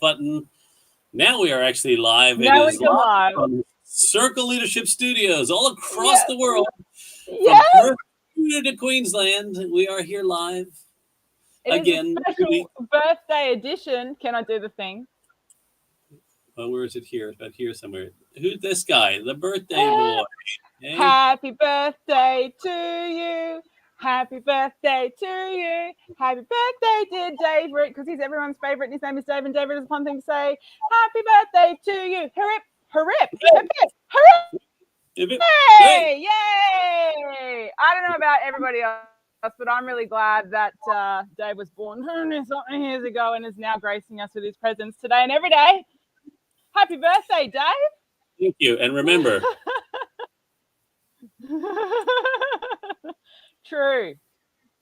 button. Now we are actually live. It Now is we go live live. from Circle Leadership Studios all across Yes. the world, from Yes. Perth to Queensland. We are here live It again. is a special birthday edition. Can I do the thing? Where is it here? It's about here somewhere. Who's this guy? The birthday boy. Hey? Happy birthday to you. Happy birthday to you. Happy birthday, dear David, because he's everyone's favorite. His name is David, and David has a fun thing to say. Happy birthday to you. Hurrip, hurrip, hurrip, hurrip. Hey, yay! I don't know about everybody else, but I'm really glad that Dave was born something years ago and is now gracing us with his presence today and every day. Happy birthday, Dave! Thank you, and remember. True.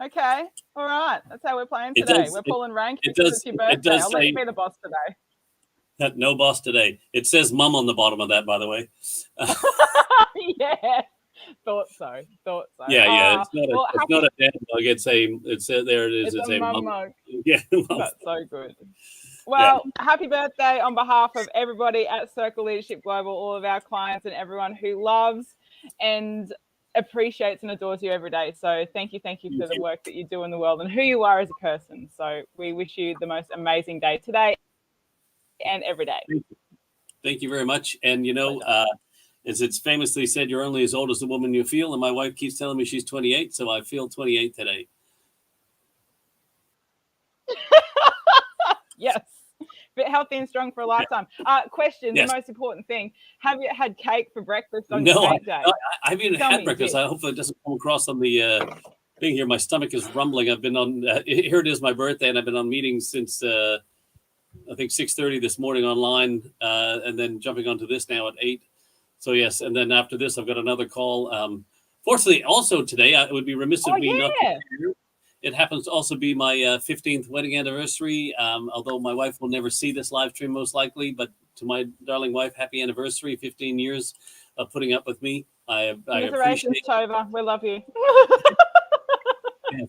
Okay. All right. That's how we're playing today. We're pulling rank because it's your birthday. I'll let you be the boss today. No boss today. It says mum on the bottom of that, by the way. Yeah. Thought so. Yeah. It's not a dad mug. There it is. It's a mum mug. Yeah. That's so good. Well, happy birthday on behalf of everybody at Circle Leadership Global, all of our clients and everyone who loves and appreciates and adores you every day. So thank you for the work that you do in the world and who you are as a person. So we wish you the most amazing day today and every day. Thank you very much. And, as it's famously said, you're only as old as the woman you feel. And my wife keeps telling me she's 28, so I feel 28 today. Yes. Bit healthy and strong for a lifetime. Question, yes. The most important thing. Have you had cake for breakfast on your cake day? I haven't even had breakfast. I hope it doesn't come across on the thing here. My stomach is rumbling. I've been on, here it is, my birthday, and I've been on meetings since, I think, 6:30 this morning online, and then jumping onto this now at 8. So, yes, and then after this, I've got another call. Fortunately, also today, it would be remiss of me not to share. It happens to also be my 15th wedding anniversary, although my wife will never see this live stream most likely. But to my darling wife, happy anniversary, 15 years of putting up with me. I appreciate it. Tova. We love you.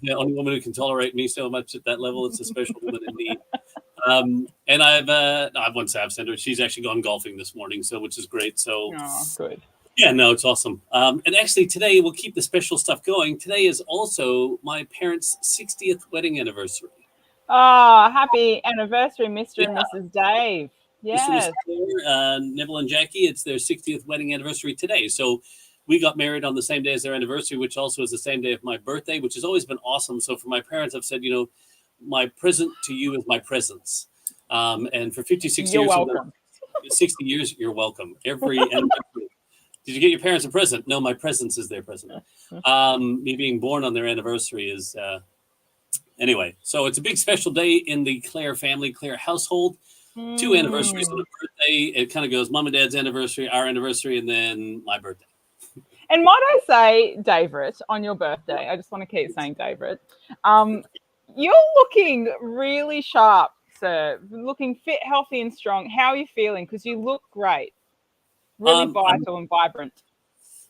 The only woman who can tolerate me so much at that level. It's a special woman indeed. And I won't say I've sent her. She's actually gone golfing this morning, which is great. So good. Yeah, no, it's awesome. And actually today we'll keep the special stuff going. Today is also my parents' 60th wedding anniversary. Oh, happy anniversary, Mr. and Mrs. Dave. Yes. Neville and Jackie, it's their 60th wedding anniversary today. So we got married on the same day as their anniversary, which also is the same day of my birthday, which has always been awesome. So for my parents, I've said, my present to you is my presence. And for 56 you're years, welcome. 60 years, you're welcome. Every anniversary. Did you get your parents a present? No, my presence is their present. Me being born on their anniversary is, anyway. So it's a big special day in the Clare family, Clare household. 2 anniversaries on a birthday. It kind of goes mom and dad's anniversary, our anniversary, and then my birthday. And might I say, David, on your birthday, I just want to keep saying David, you're looking really sharp, sir. Looking fit, healthy, and strong. How are you feeling? Because you look great. Really vital and vibrant.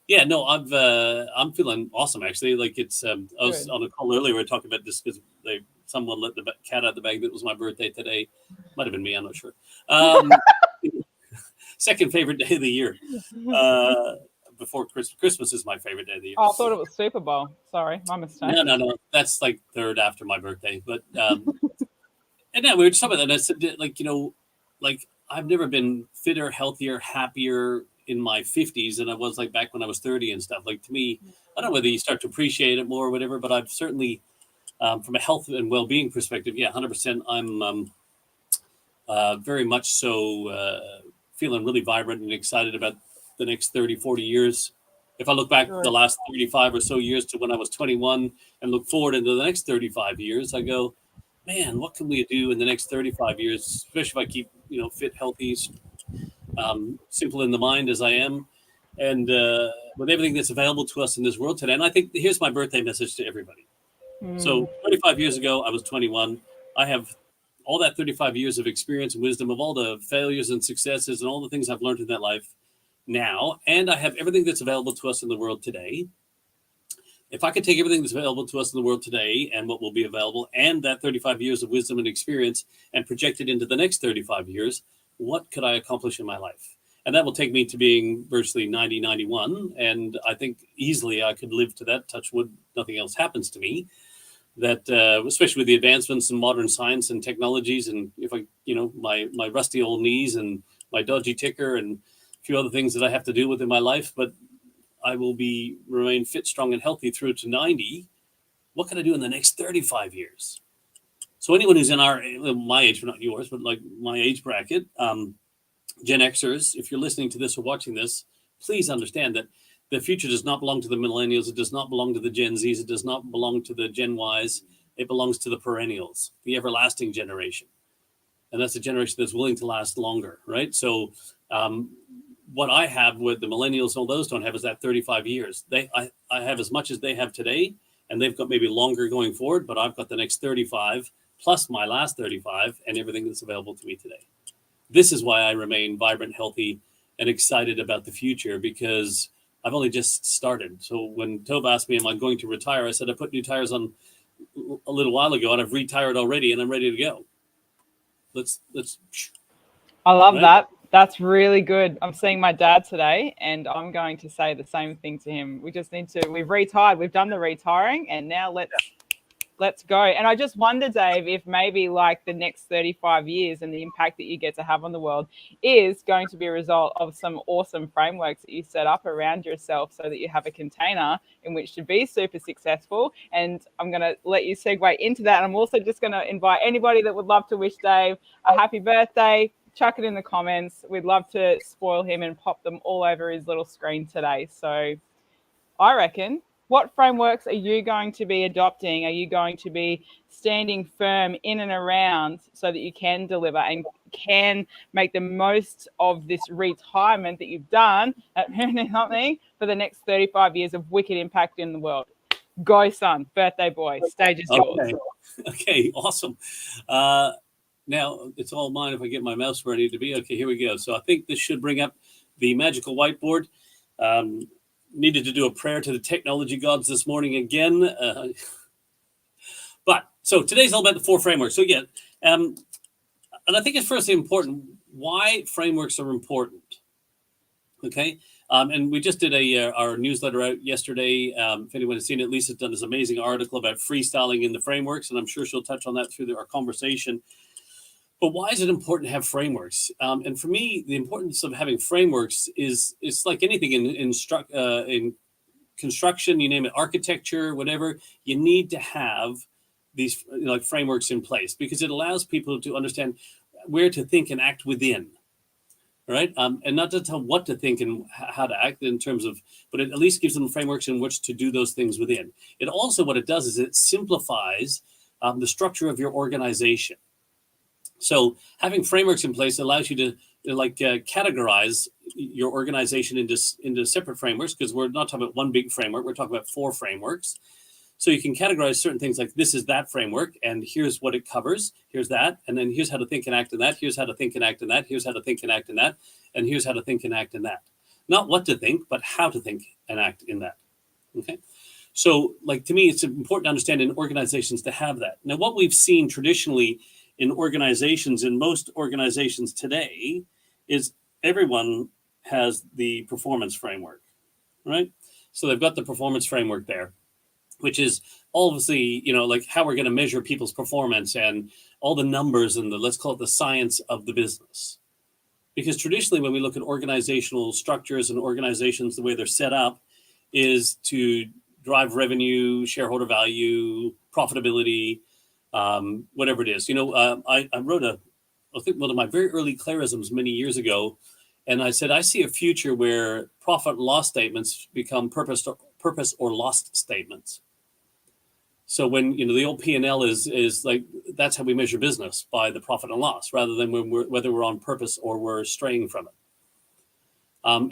Yeah, no, I'm feeling awesome actually. Like it's I was on a call earlier. We were talking about this because someone let the cat out of the bag. That it was my birthday today. Might have been me. I'm not sure. Second favorite day of the year. Before Christmas. Christmas is my favorite day of the year. Oh, I thought it was Super Bowl. Sorry, my mistake. No. That's like third after my birthday. But and then we were just talking about that. And I said, I've never been fitter, healthier, happier in my 50s than I was like back when I was 30 and stuff. Like to me, I don't know whether you start to appreciate it more or whatever, but I've certainly, from a health and well-being perspective, 100%. I'm very much so feeling really vibrant and excited about the next 30, 40 years. If I look back the last 35 or so years to when I was 21 and look forward into the next 35 years, I go, man, what can we do in the next 35 years, especially if I keep, fit, healthy, simple in the mind as I am, and with everything that's available to us in this world today. And I think here's my birthday message to everybody. So 35 years ago, I was 21. I have all that 35 years of experience and wisdom of all the failures and successes and all the things I've learned in that life now. And I have everything that's available to us in the world today. If I could take everything that's available to us in the world today and what will be available and that 35 years of wisdom and experience and project it into the next 35 years, what could I accomplish in my life? And that will take me to being virtually 90, 91. And I think easily I could live to that, touch wood, nothing else happens to me. That, especially with the advancements in modern science and technologies, and if I, my rusty old knees and my dodgy ticker and a few other things that I have to deal with in my life, but I will remain fit, strong, and healthy through to 90. What can I do in the next 35 years? So anyone who's in my age, not yours, but like my age bracket, Gen Xers, if you're listening to this or watching this, please understand that the future does not belong to the millennials. It does not belong to the Gen Zs. It does not belong to the Gen Ys. It belongs to the perennials, the everlasting generation. And that's a generation that's willing to last longer, right? So what I have with the millennials and all those don't have is that 35 years. I have as much as they have today, and they've got maybe longer going forward, but I've got the next 35 plus my last 35 and everything that's available to me today. This is why I remain vibrant, healthy, and excited about the future, because I've only just started. So when Tove asked me, am I going to retire? I said, I put new tires on a little while ago and I've retired already and I'm ready to go. Let's. I love that. That's really good. I'm seeing my dad today and I'm going to say the same thing to him. We've retired. We've done the retiring and now let's go. And I just wonder, Dave, if maybe like the next 35 years and the impact that you get to have on the world is going to be a result of some awesome frameworks that you set up around yourself so that you have a container in which to be super successful. And I'm going to let you segue into that. And I'm also just going to invite anybody that would love to wish Dave a happy birthday. Chuck it in the comments. We'd love to spoil him and pop them all over his little screen today. So I reckon, what frameworks are you going to be adopting? Are you going to be standing firm in and around so that you can deliver and can make the most of this retirement that you've done at something for the next 35 years of wicked impact in the world? Go, son. Birthday boy. Stage is yours. Okay, awesome. Now, it's all mine if I get my mouse where I need to be. Okay, here we go. So I think this should bring up the magical whiteboard. Needed to do a prayer to the technology gods this morning again. So today's all about the 4 frameworks. So again, and I think it's firstly important why frameworks are important. Okay. And we just did our newsletter out yesterday. If anyone has seen it, Lisa's done this amazing article about freestyling in the frameworks, and I'm sure she'll touch on that through our conversation. But why is it important to have frameworks? And for me, the importance of having frameworks is it's like anything in construction, you name it, architecture, whatever. You need to have these like frameworks in place because it allows people to understand where to think and act within, right? And not to tell what to think and how to act in terms of, but it at least gives them frameworks in which to do those things within. It also, what it does is it simplifies the structure of your organization. So having frameworks in place allows you to categorize your organization into separate frameworks, because we're not talking about one big framework. We're talking about 4 frameworks. So you can categorize certain things like this is that framework, and here's what it covers. Here's that, and then here's how to think and act in that. Here's how to think and act in that. Here's how to think and act in that, and here's how to think and act in that. Not what to think, but how to think and act in that. Okay. So, to me, it's important to understand in organizations to have that. Now, what we've seen traditionally in organizations, in most organizations today, is everyone has the performance framework, right? So they've got the performance framework there, which is obviously, how we're going to measure people's performance and all the numbers and let's call it the science of the business. Because traditionally, when we look at organizational structures and organizations, the way they're set up is to drive revenue, shareholder value, profitability, whatever it is. I wrote I think one of my very early Clarisms many years ago, and I said, I see a future where profit and loss statements become purpose or lost statements. So when, the old P&L is like, that's how we measure business, by the profit and loss, rather than whether we're on purpose or we're straying from it.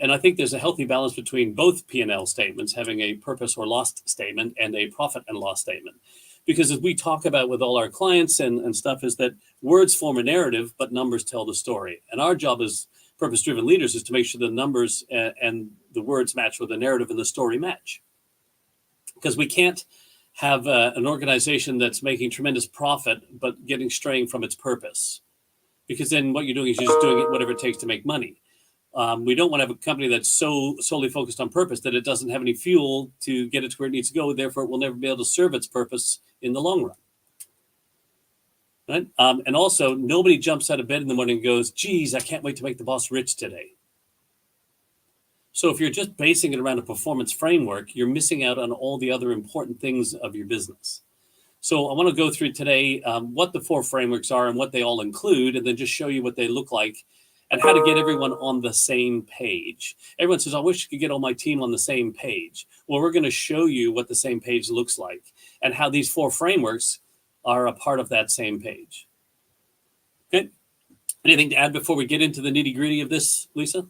And I think there's a healthy balance between both P&L statements, having a purpose or lost statement and a profit and loss statement. Because as we talk about with all our clients and stuff, is that words form a narrative, but numbers tell the story. And our job as purpose-driven leaders is to make sure the numbers and the words match with the narrative and the story match. because we can't have an organization that's making tremendous profit but straying from its purpose, because then what you're doing is you're just doing it whatever it takes to make money. We don't want to have a company that's so solely focused on purpose that it doesn't have any fuel to get it to where it needs to go. Therefore, it will never be able to serve its purpose in the long run. Right? And also, nobody jumps out of bed in the morning and goes, geez, I can't wait to make the boss rich today. So if you're just basing it around a performance framework, you're missing out on all the other important things of your business. So I want to go through today what the 4 frameworks are and what they all include, and then just show you what they look like and how to get everyone on the same page. Everyone says, I wish I could get all my team on the same page. Well, we're going to show you what the same page looks like and how these 4 frameworks are a part of that same page. Okay. Anything to add before we get into the nitty-gritty of this, Lisa?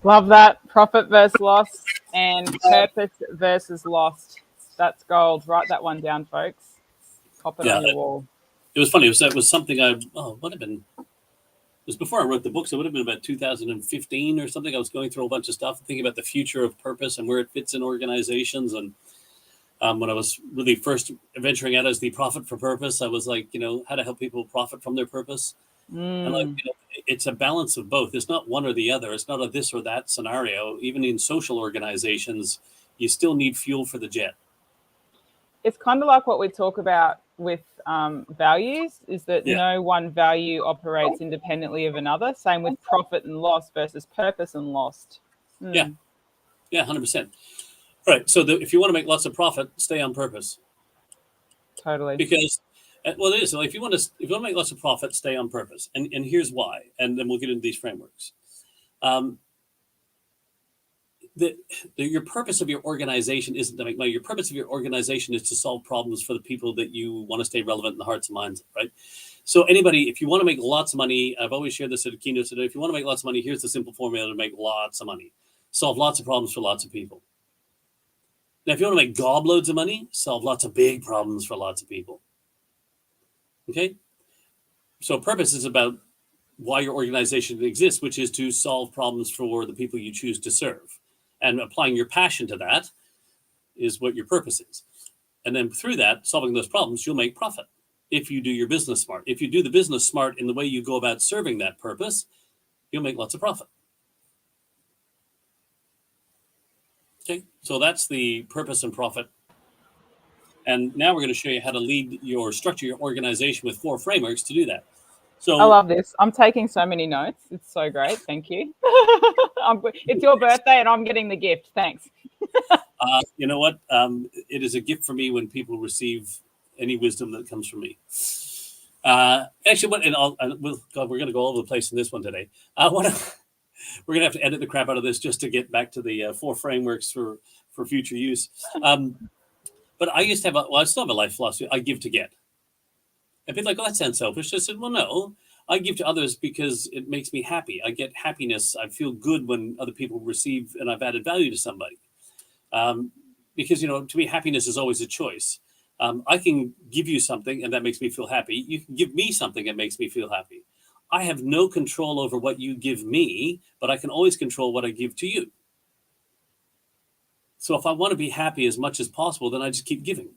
Love that. Profit versus loss and purpose versus lost. That's gold. Write that one down, folks. Pop it on your wall. It was funny. It was something would have been, it was before I wrote the book, so it would have been about 2015 or something. I was going through a bunch of stuff, thinking about the future of purpose and where it fits in organizations. And when I was really first venturing out as the Profit for Purpose, I was like, how to help people profit from their purpose. And like, it's a balance of both. It's not one or the other. It's not a this or that scenario. Even in social organizations, you still need fuel for the jet. It's kind of like what we talk about with values, is that no one value operates independently of another. Same with profit and loss versus purpose and lost. Yeah, 100%. Right. So if you want to make lots of profit, stay on purpose. Totally. Because, well, it is. So if you want to make lots of profit, stay on purpose. And here's why. And then we'll get into these frameworks. Your purpose of your organization isn't to make money. Your purpose of your organization is to solve problems for the people that you want to stay relevant in the hearts and minds of, right? So anybody, if you want to make lots of money, I've always shared this at a keynote today. If you want to make lots of money, here's the simple formula to make lots of money. Solve lots of problems for lots of people. Now, if you want to make gob loads of money, solve lots of big problems for lots of people. Okay? So purpose is about why your organization exists, which is to solve problems for the people you choose to serve. And applying your passion to that is what your purpose is. And then through that, solving those problems, you'll make profit if you do your business smart. If you do the business smart in the way you go about serving that purpose, you'll make lots of profit. Okay, so that's the purpose and profit. And now we're going to show you how to structure your organization with 4 frameworks to do that. So I love this. I'm taking so many notes. It's so great. Thank you. It's your birthday and I'm getting the gift. Thanks. You know what? It is a gift for me when people receive any wisdom that comes from me. Actually, we're going to go all over the place in this one today. We're going to have to edit the crap out of this just to get back to the 4 frameworks for future use. But I used to have I still have a life philosophy. I give to get. And people are like, oh, that sounds selfish. I said, well, no, I give to others because it makes me happy. I get happiness. I feel good when other people receive and I've added value to somebody. Because, to me, happiness is always a choice. I can give you something and that makes me feel happy. You can give me something that makes me feel happy. I have no control over what you give me, but I can always control what I give to you. So if I want to be happy as much as possible, then I just keep giving.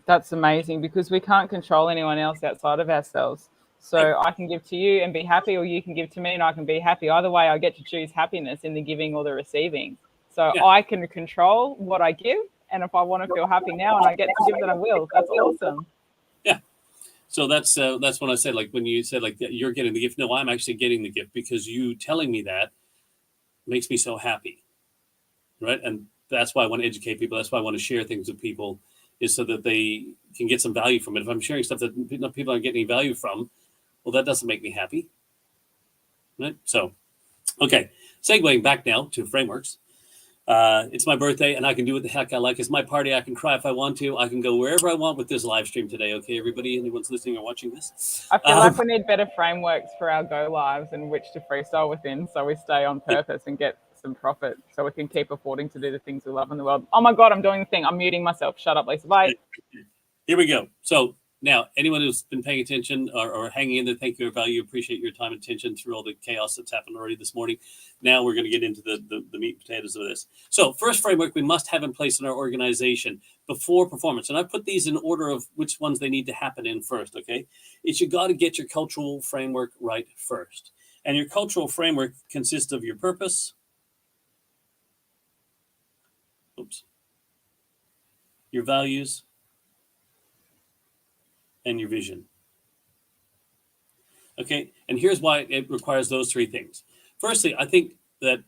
That's amazing, because we can't control anyone else outside of ourselves. So I can give to you and be happy, or you can give to me and I can be happy. Either way, I get to choose happiness in the giving or the receiving. So I can control what I give. And if I want to feel happy now and I get to give, then I will. That's awesome. Yeah. So that's when I said, like, when you said, like, you're getting the gift. No, I'm actually getting the gift because you telling me that makes me so happy. Right. And that's why I want to educate people. That's why I want to share things with people, is so that they can get some value from it. If I'm sharing stuff that people aren't getting any value from, well, that doesn't make me happy. Right. So, okay. Segueing back now to frameworks. It's my birthday and I can do what the heck I like. It's my party. I can cry if I want to. I can go wherever I want with this live stream today. Okay, everybody, anyone's listening or watching this. I feel like we need better frameworks for our go lives and which to freestyle within, so we stay on purpose and get some profit, so we can keep affording to do the things we love in the world. Oh my God, I'm doing the thing. I'm muting myself. Shut up, Lisa. Bye. Here we go. So Now, anyone who's been paying attention or hanging in there, thank you, value, appreciate your time and attention through all the chaos that's happened already this morning. Now we're going to get into the meat and potatoes of this. So first framework we must have in place in our organization before performance. And I put these in order of which ones they need to happen in first, okay? Is you got to get your cultural framework right first. And your cultural framework consists of your purpose, your values, and your vision. Okay, and here's why it requires those three things. Firstly, I think that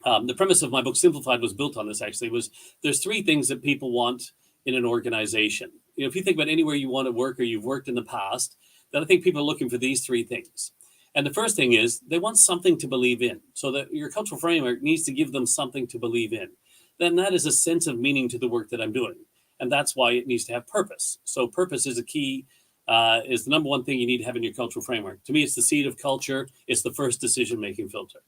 the premise of my book Simplified was built on this. Actually, was there's three things that people want in an organization. You know, if you think about anywhere you want to work or you've worked in the past, then I think people are looking for these three things. And the first thing is they want something to believe in. So that your cultural framework needs to give them something to believe in. Then that is a sense of meaning to the work that I'm doing. And that's why it needs to have purpose. So purpose is a key, is the number one thing you need to have in your cultural framework. To me, it's the seed of culture. It's the first decision-making filter.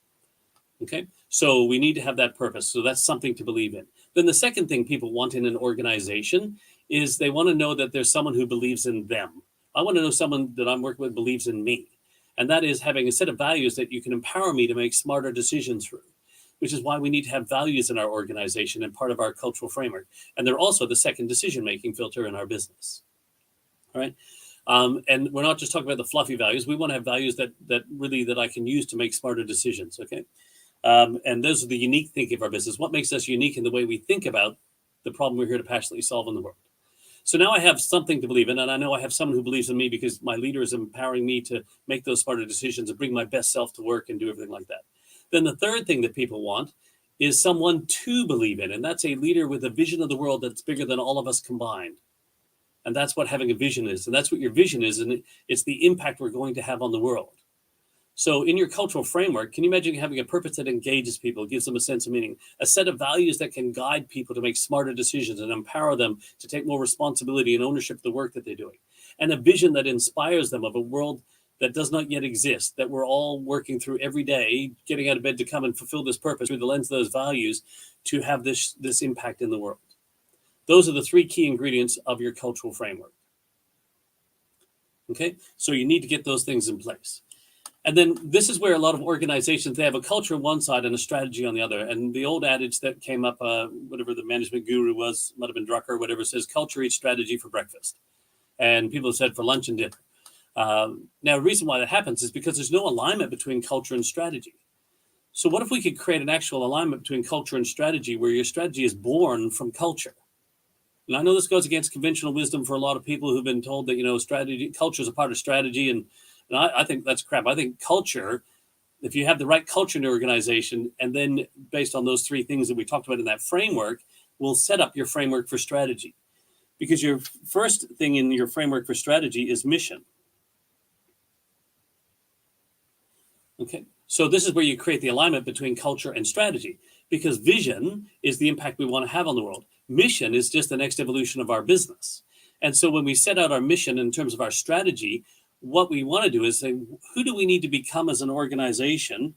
Okay, so we need to have that purpose. So that's something to believe in. Then the second thing people want in an organization is they want to know that there's someone who believes in them. I want to know someone that I'm working with believes in me. And that is having a set of values that you can empower me to make smarter decisions through, which is why we need to have values in our organization and part of our cultural framework. And they're also the second decision-making filter in our business. All right. And we're not just talking about the fluffy values. We want to have values that I can use to make smarter decisions. Okay. And those are the unique thinking of our business. What makes us unique in the way we think about the problem we're here to passionately solve in the world. So now I have something to believe in, and I know I have someone who believes in me because my leader is empowering me to make those smarter decisions and bring my best self to work and do everything like that. Then the third thing that people want is someone to believe in, and that's a leader with a vision of the world that's bigger than all of us combined. And that's what having a vision is, and that's what your vision is, and it's the impact we're going to have on the world. So in your cultural framework, can you imagine having a purpose that engages people, gives them a sense of meaning, a set of values that can guide people to make smarter decisions and empower them to take more responsibility and ownership of the work that they're doing, and a vision that inspires them of a world that does not yet exist, that we're all working through every day, getting out of bed to come and fulfill this purpose through the lens of those values to have this impact in the world. Those are the three key ingredients of your cultural framework. Okay, so you need to get those things in place. And then this is where a lot of organizations, they have a culture on one side and a strategy on the other. And the old adage that came up, whatever the management guru was, might have been Drucker or whatever, says culture eats strategy for breakfast. And people have said for lunch and dinner. Now, the reason why that happens is because there's no alignment between culture and strategy. So what if we could create an actual alignment between culture and strategy where your strategy is born from culture? And I know this goes against conventional wisdom for a lot of people who've been told that, you know, culture is a part of strategy. And I think that's crap. I think culture, if you have the right culture in your organization, and then based on those three things that we talked about in that framework, will set up your framework for strategy. Because your first thing in your framework for strategy is mission. Okay, so this is where you create the alignment between culture and strategy, because vision is the impact we want to have on the world. Mission is just the next evolution of our business. And so when we set out our mission in terms of our strategy, what we want to do is say, who do we need to become as an organization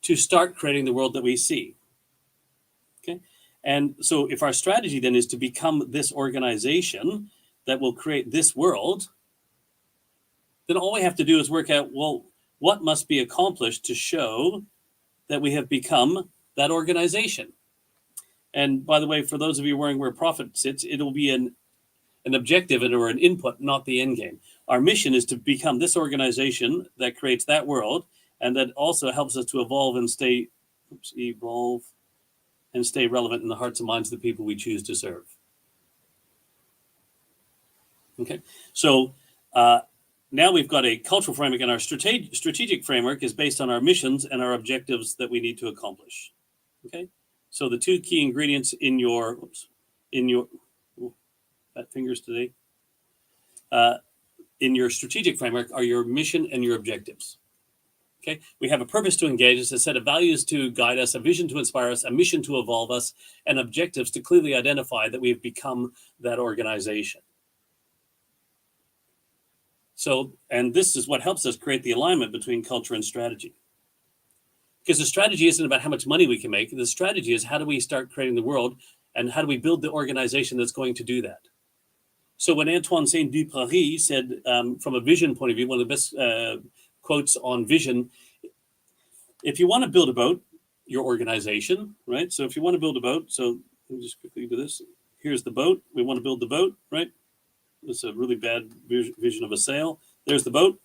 to start creating the world that we see? Okay. And so if our strategy then is to become this organization that will create this world, then all we have to do is work out, well, what must be accomplished to show that we have become that organization? And by the way, for those of you wondering where profit sits, it'll be an objective or an input, not the end game. Our mission is to become this organization that creates that world, and that also helps us to evolve and stay relevant in the hearts and minds of the people we choose to serve. Okay, so now we've got a cultural framework, and our strategic framework is based on our missions and our objectives that we need to accomplish. Okay, so the two key ingredients in your fat fingers today, in your strategic framework are your mission and your objectives. Okay, we have a purpose to engage us, a set of values to guide us, a vision to inspire us, a mission to evolve us, and objectives to clearly identify that we have become that organization. So, and this is what helps us create the alignment between culture and strategy. Because the strategy isn't about how much money we can make. The strategy is how do we start creating the world, and how do we build the organization that's going to do that? So when Antoine Saint-Exupéry said, from a vision point of view, one of the best quotes on vision, if you want to build a boat, your organization, right? So if you want to build a boat, so let me just quickly do this. Here's the boat. We want to build the boat, right? It's a really bad vision of a sail. There's the boat.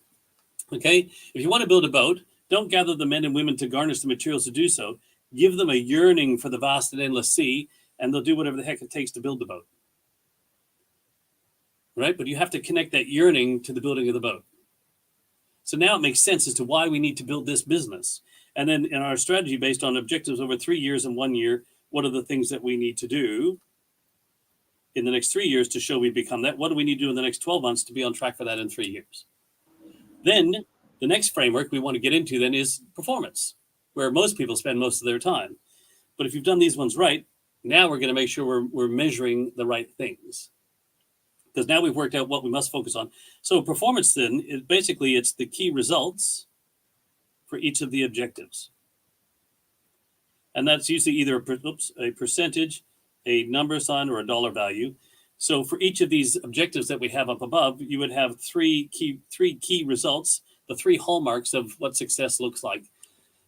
Okay. If you want to build a boat, don't gather the men and women to garnish the materials to do so. Give them a yearning for the vast and endless sea, and they'll do whatever the heck it takes to build the boat. Right? But you have to connect that yearning to the building of the boat. So now it makes sense as to why we need to build this business. And then in our strategy based on objectives over 3 years and 1 year, what are the things that we need to do in the next 3 years to show we become that? What do we need to do in the next 12 months to be on track for that in 3 years? Then the next framework we want to get into then is performance, where most people spend most of their time. But if you've done these ones right, now we're going to make sure we're measuring the right things. Because now we've worked out what we must focus on. So performance then is basically it's the key results for each of the objectives. And that's usually either a percentage, a number sign, or a dollar value. So for each of these objectives that we have up above, you would have three key results, the 3 hallmarks of what success looks like.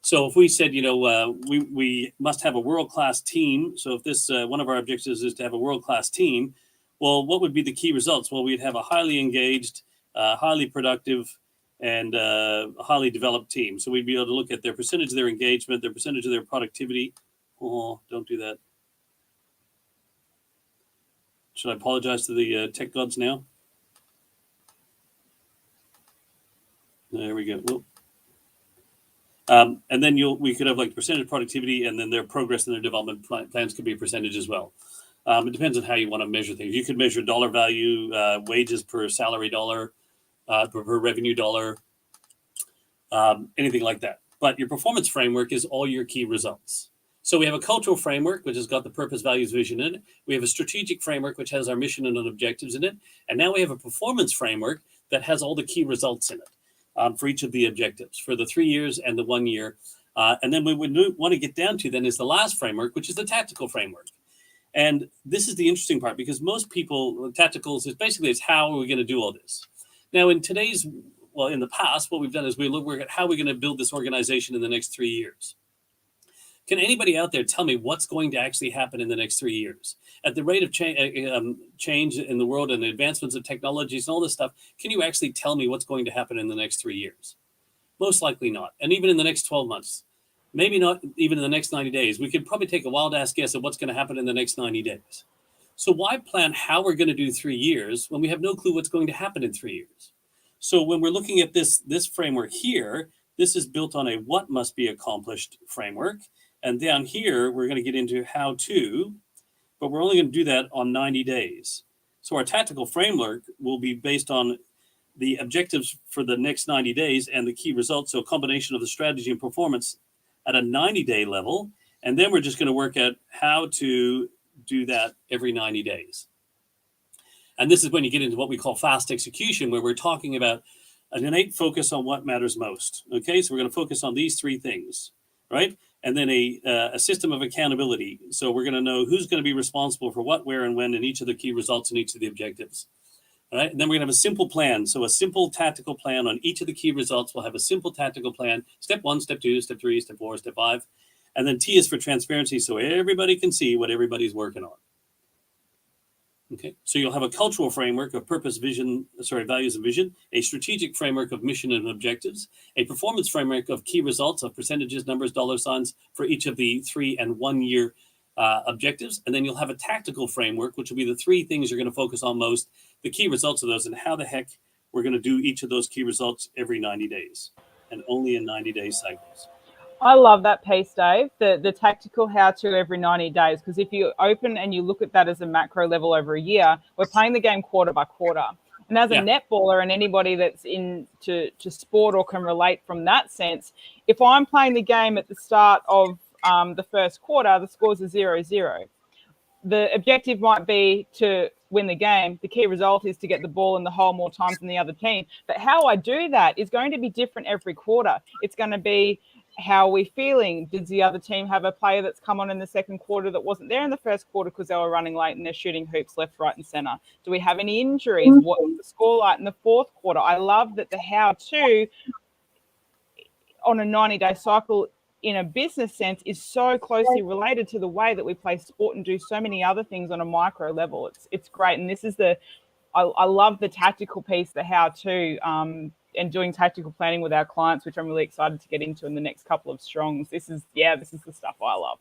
So if we said, we must have a world-class team. So if this one of our objectives is to have a world-class team, well, what would be the key results? Well, we'd have a highly engaged, highly productive, and highly developed team. So we'd be able to look at their percentage of their engagement, their percentage of their productivity. Oh, don't do that. Should I apologize to the tech gods now? There we go. And then we could have like percentage productivity, and then their progress and their development plans could be a percentage as well. It depends on how you want to measure things. You could measure dollar value, wages per salary dollar, per revenue dollar, anything like that. But your performance framework is all your key results. So we have a cultural framework, which has got the purpose, values, vision in it. We have a strategic framework, which has our mission and objectives in it. And now we have a performance framework that has all the key results in it for each of the objectives for the 3 years and the 1 year. And then we would want to get down to then is the last framework, which is the tactical framework. And this is the interesting part because most people, tacticals is basically it's how are we going to do all this? Now, in the past, what we've done is we look at how we're going to build this organization in the next 3 years. Can anybody out there tell me what's going to actually happen in the next 3 years? At the rate of change in the world and the advancements of technologies and all this stuff, can you actually tell me what's going to happen in the next 3 years? Most likely not. And even in the next 12 months, maybe not even in the next 90 days. We could probably take a wild ass guess at what's going to happen in the next 90 days. So why plan how we're going to do 3 years when we have no clue what's going to happen in 3 years? So when we're looking at this framework here, this is built on a what must be accomplished framework. And down here, we're going to get into how to, but we're only going to do that on 90 days. So our tactical framework will be based on the objectives for the next 90 days and the key results. So a combination of the strategy and performance at a 90-day level. And then we're just going to work at how to do that every 90 days. And this is when you get into what we call fast execution, where we're talking about an innate focus on what matters most. Okay, so we're going to focus on these 3 things, right? And then a system of accountability. So we're going to know who's going to be responsible for what, where, and when in each of the key results and each of the objectives. All right. And then we're going to have a simple plan. So a simple tactical plan on each of the key results. We'll have a simple tactical plan. Step 1, step 2, step 3, step 4, step 5. And then T is for transparency. So everybody can see what everybody's working on. Okay. So you'll have a cultural framework of purpose, values and vision, a strategic framework of mission and objectives, a performance framework of key results of percentages, numbers, dollar signs for each of the 3 and 1 year objectives. And then you'll have a tactical framework, which will be the 3 things you're going to focus on most, the key results of those, and how the heck we're going to do each of those key results every 90 days and only in 90-day cycles. I love that piece, Dave, the tactical how-to every 90 days, because if you open and you look at that as a macro level over a year, we're playing the game quarter by quarter. And as a netballer and anybody that's into sport or can relate from that sense, if I'm playing the game at the start of the first quarter, the scores are 0-0. The objective might be to win the game. The key result is to get the ball in the hole more times than the other team. But how I do that is going to be different every quarter. It's going to be how are we feeling? Did the other team have a player that's come on in the second quarter that wasn't there in the first quarter because they were running late and they're shooting hoops left, right, and center? Do we have any injuries? What was the score like in the fourth quarter? I love that the how-to on a 90-day cycle in a business sense is so closely related to the way that we play sport and do so many other things on a micro level. It's great. And this is I love the tactical piece, the how-to, and doing tactical planning with our clients, which I'm really excited to get into in the next couple of strongs. This is the stuff I love.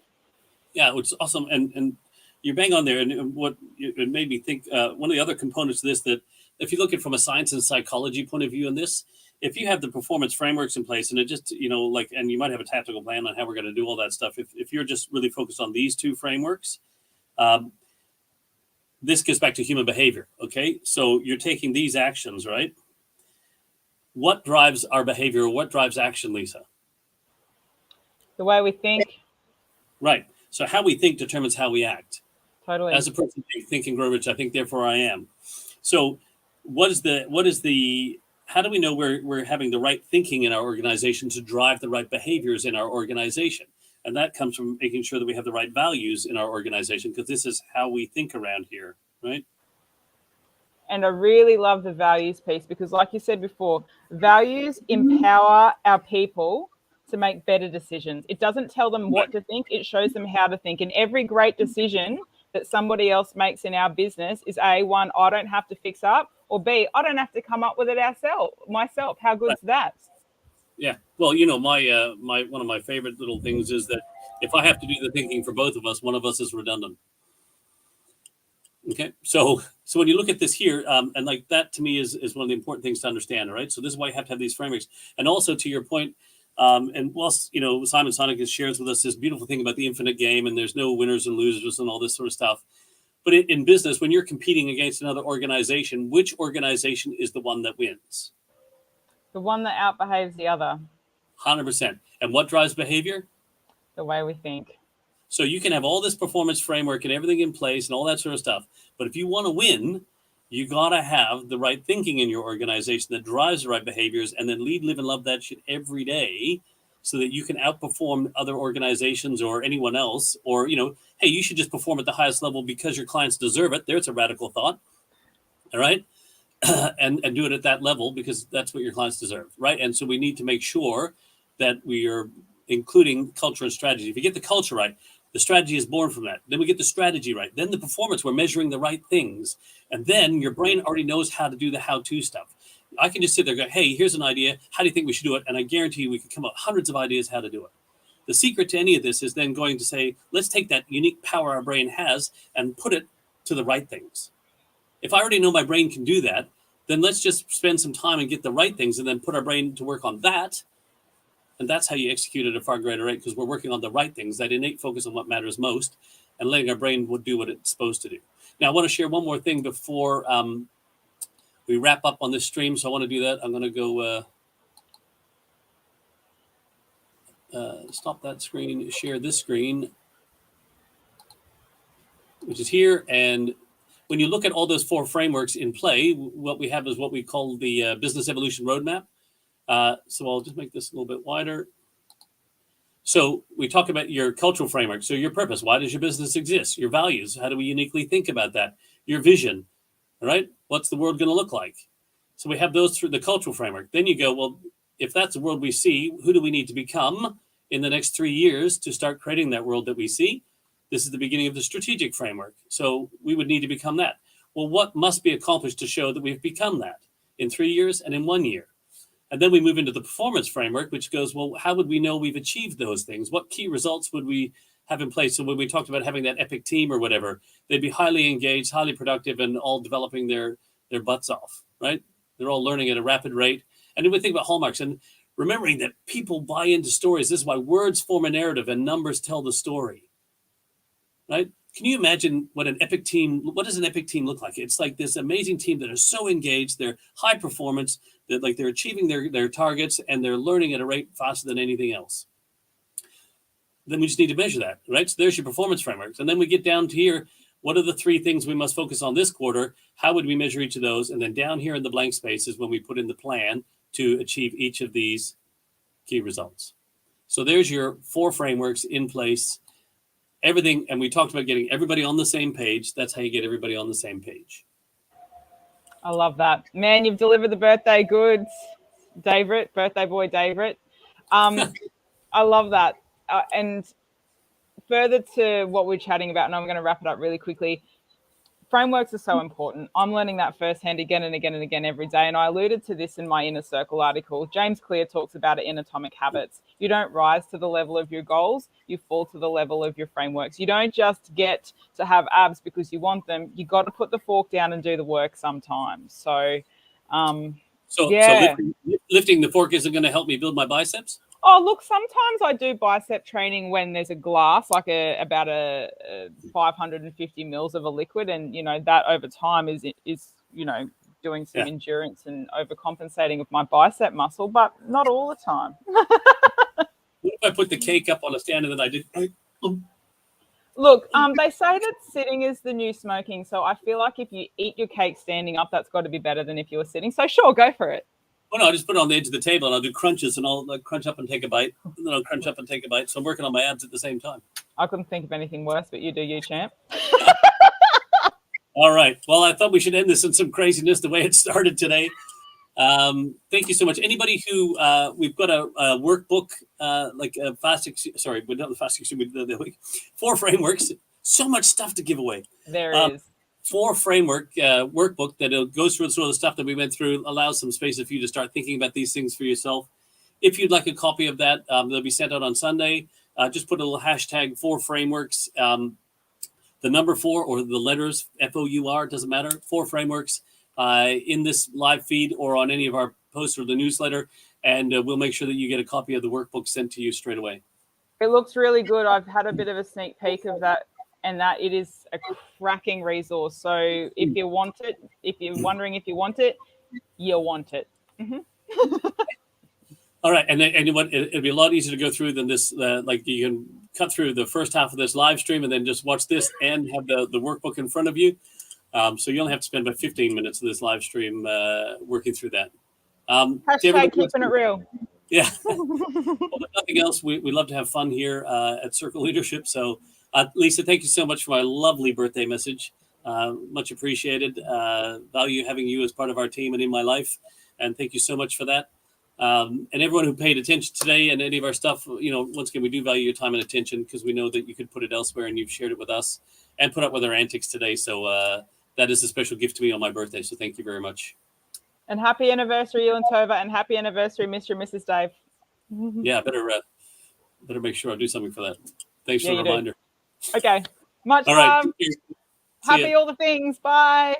Yeah, which is awesome. And you're bang on there. And what it made me think, one of the other components of this, that if you look at it from a science and psychology point of view in this, if you have the performance frameworks in place and it just, and you might have a tactical plan on how we're going to do all that stuff. If you're just really focused on these two frameworks, this gets back to human behavior. Okay. So you're taking these actions, right? What drives our behavior? What drives action, Lisa? The way we think. Right. So how we think determines how we act. Totally. As a person, think and grow rich, I think, therefore I am. So how do we know we're having the right thinking in our organization to drive the right behaviors in our organization? And that comes from making sure that we have the right values in our organization, because this is how we think around here, right? And I really love the values piece because, like you said before, values empower our people to make better decisions. It doesn't tell them what to think, it shows them how to think. And every great decision that somebody else makes in our business is A, one, I don't have to fix up, or B, I don't have to come up with it myself. How good's that? Yeah. Well, my one of my favorite little things is that if I have to do the thinking for both of us, one of us is redundant. Okay. So when you look at this here, and like that to me is one of the important things to understand. Right. So this is why you have to have these frameworks. And also to your point, and whilst, Simon Sinek shares with us this beautiful thing about the infinite game and there's no winners and losers and all this sort of stuff. But in business, when you're competing against another organization, which organization is the one that wins? The one that outbehaves the other. 100%. And what drives behavior? The way we think. So you can have all this performance framework and everything in place and all that sort of stuff. But if you want to win, you got to have the right thinking in your organization that drives the right behaviors, and then lead, live, and love that shit every day so that you can outperform other organizations or anyone else. Or, hey, you should just perform at the highest level because your clients deserve it. There's a radical thought. All right. and do it at that level because that's what your clients deserve. Right. And so we need to make sure that we are including culture and strategy. If you get the culture right, the strategy is born from that. Then we get the strategy right. Then the performance, we're measuring the right things. And then your brain already knows how to do the how-to stuff. I can just sit there and go, hey, here's an idea. How do you think we should do it? And I guarantee you we can come up with hundreds of ideas how to do it. The secret to any of this is then going to say, let's take that unique power our brain has and put it to the right things. If I already know my brain can do that, then let's just spend some time and get the right things and then put our brain to work on that. And that's how you execute at a far greater rate, because we're working on the right things, that innate focus on what matters most and letting our brain do what it's supposed to do. Now, I want to share one more thing before we wrap up on this stream. So I want to do that. I'm going to go stop that screen, share this screen, which is here. And when you look at all those four frameworks in play, what we have is what we call the Business Evolution Roadmap. So I'll just make this a little bit wider. So we talk about your cultural framework. So your purpose, why does your business exist? Your values, how do we uniquely think about that? Your vision, all right? What's the world going to look like? So we have those through the cultural framework. Then you go, well, if that's the world we see, who do we need to become in the next 3 years to start creating that world that we see? This is the beginning of the strategic framework. So we would need to become that. Well, what must be accomplished to show that we've become that in 3 years and in 1 year? And then we move into the performance framework, which goes, well, how would we know we've achieved those things? What key results would we have in place? So when we talked about having that epic team or whatever, they'd be highly engaged, highly productive, and all developing their butts off, right? They're all learning at a rapid rate. And then we think about hallmarks and remembering that people buy into stories. This is why words form a narrative and numbers tell the story, right? Can you imagine what does an epic team look like? It's like this amazing team that are so engaged, they're high performance, that like they're achieving their targets and they're learning at a rate faster than anything else. Then we just need to measure that, right? So there's your performance frameworks. And then we get down to here, what are the 3 things we must focus on this quarter? How would we measure each of those? And then down here in the blank space is when we put in the plan to achieve each of these key results. So there's your 4 frameworks in place. Everything, and we talked about getting everybody on the same page. That's how you get everybody on the same page. I love that. Man, you've delivered the birthday goods, David, birthday boy David. I love that. And further to what we're chatting about, and I'm going to wrap it up really quickly, frameworks are so important. I'm learning that firsthand again and again and again every day. And I alluded to this in my Inner Circle article. James Clear talks about it in Atomic Habits. You don't rise to the level of your goals, you fall to the level of your frameworks. You don't just get to have abs because you want them. You got to put the fork down and do the work sometimes. So lifting the fork isn't going to help me build my biceps? Oh, look, sometimes I do bicep training when there's a glass, like about 550 mils of a liquid. And, that over time is doing some endurance and overcompensating of my bicep muscle, but not all the time. What if I put the cake up on a stand and then I did... Look, they say that sitting is the new smoking. So I feel like if you eat your cake standing up, that's got to be better than if you were sitting. So sure, go for it. Oh, no, I just put it on the edge of the table and I'll do crunches and I'll crunch up and take a bite. And then I'll crunch up and take a bite. So I'm working on my abs at the same time. I couldn't think of anything worse, but you do you, champ. All right. Well, I thought we should end this in some craziness the way it started today. Thank you so much. Anybody who we've got a workbook, like a but not the fast the 4 frameworks. So much stuff to give away. There is. 4 framework workbook that goes through sort of the stuff that we went through, allows some space for you to start thinking about these things for yourself. If you'd like a copy of that, they'll be sent out on Sunday. Just put a little hashtag 4 frameworks, the number 4 or the letters FOUR, doesn't matter. 4 frameworks in this live feed or on any of our posts or the newsletter, and we'll make sure that you get a copy of the workbook sent to you straight away. It looks really good. I've had a bit of a sneak peek of that, and that it is a cracking resource. So if you want it, if you're wondering if you want it, you'll want it. Mm-hmm. All right. And it'll be a lot easier to go through than this. Like you can cut through the first half of this live stream and then just watch this and have the workbook in front of you. So you only have to spend about 15 minutes of this live stream working through that. Hashtag keeping it real. Yeah. Well, if nothing else, we love to have fun here at Circle Leadership. So Lisa, thank you so much for my lovely birthday message. Much appreciated. Value having you as part of our team and in my life. And thank you so much for that. And everyone who paid attention today and any of our stuff, once again, we do value your time and attention because we know that you could put it elsewhere and you've shared it with us and put up with our antics today. So that is a special gift to me on my birthday. So thank you very much. And happy anniversary, you and Tova, and happy anniversary, Mr. and Mrs. Dave. Yeah, better make sure I do something for that. Thanks for the reminder. Okay. Much love. Happy all the things. Bye.